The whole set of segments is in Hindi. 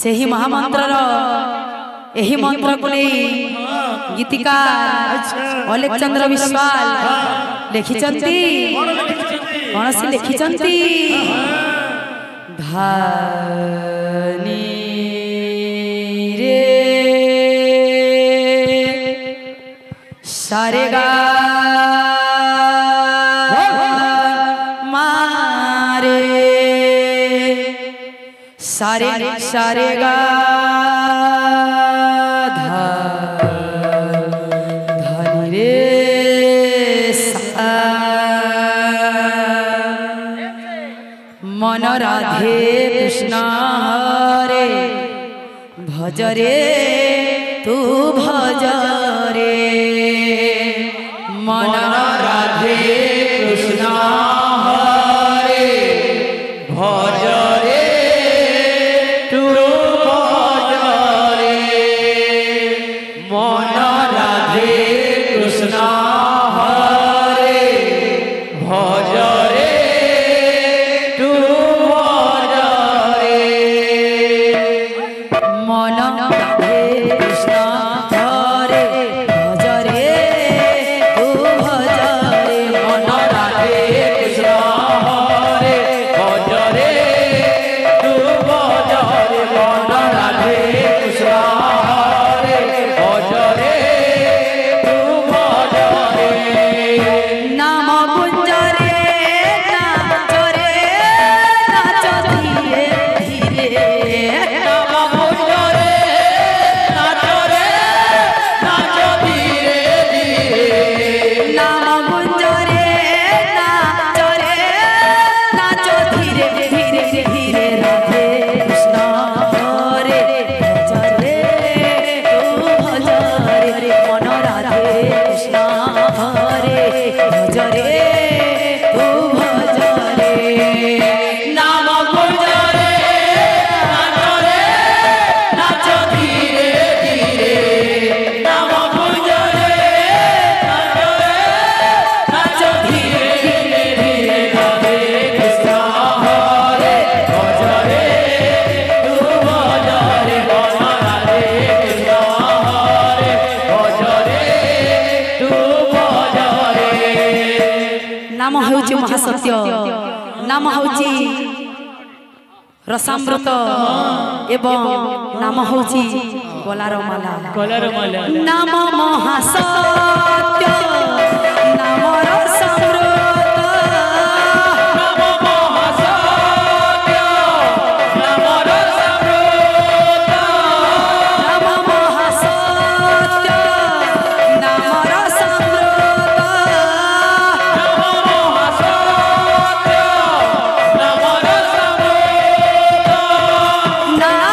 से ही महामंत्र यही मंत्र को नहीं गीतिकार अलेक्चंद्र विश्वाल लिखिचंती कौन से लिखिचंती धानी रे सारेगा मारे सारे सारेगा मन राधे कृष्ण हरे भजरे तू भजरे मन राधे कृष्ण हरे भजरे तू भजरे मन राधे कृष्ण हरे भजरे नाम हूँ महासत्य नाम हूँ रसामृत एवं नाम हूँ कलारमाला नाम महासत्य नाम रसामृत ना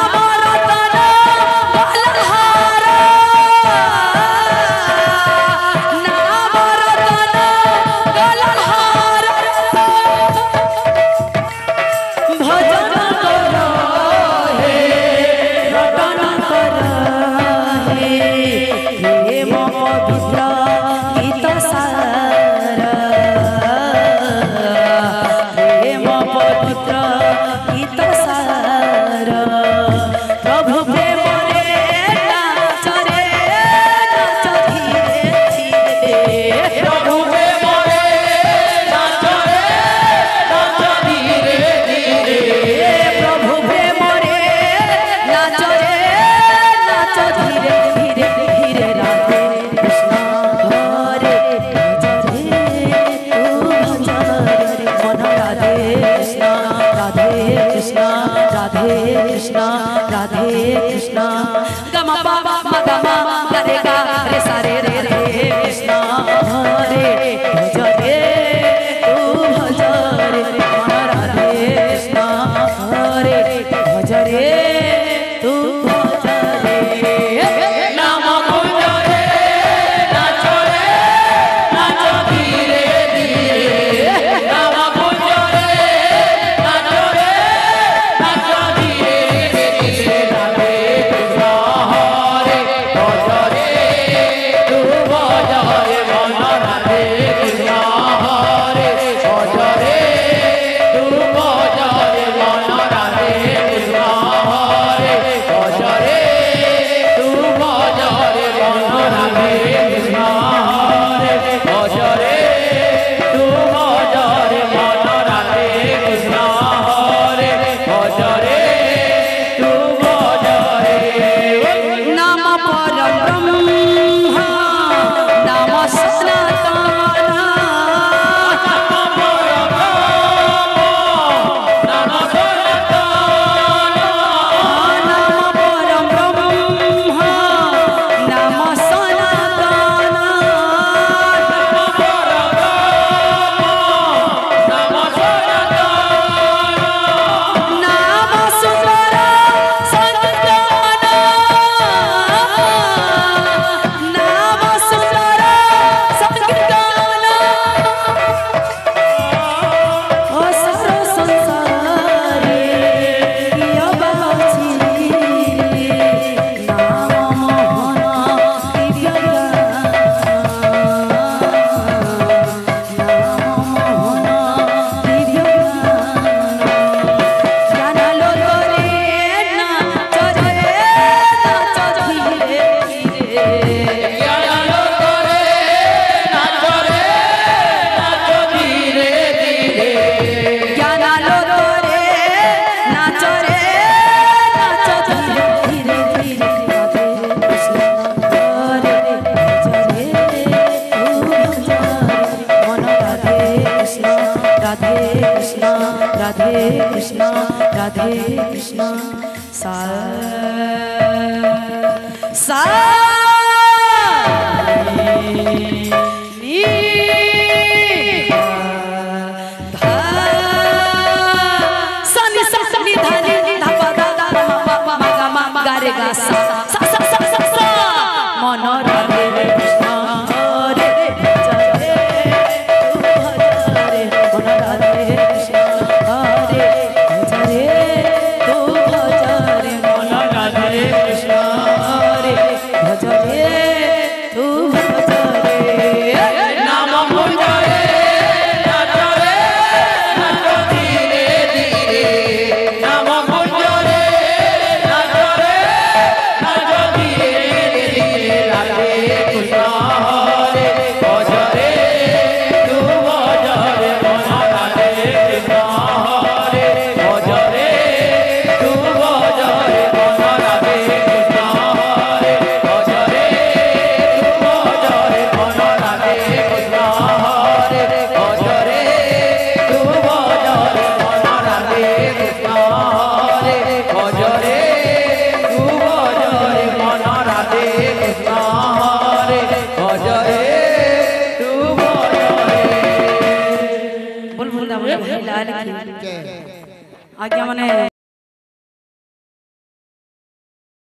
राधे कृष्णा सा सा मन राधे कृष्ण हरे जय मन राधे कृष्ण हरे जय तू भजरे मन राधे कृष्ण हरे भजरे तू भजरे नाम भजरे नाचरे नाच धीरे धीरे नाम भजरे नाचरे नाच धीरे धीरे राधे कृष्ण हरे भजरे तू भजरे मन राधे कृष्ण हरे भजरे तू भजरे मन राधे कृष्ण हरे भजरे तू भजरे मन राधे कृष्ण हरे भजरे तू भजरे मन राधे कृष्ण हरे भजरे तू भजरे मन राधे कृष्ण हरे भजरे तू भजरे बोल बोल लाल की आज्ञा मने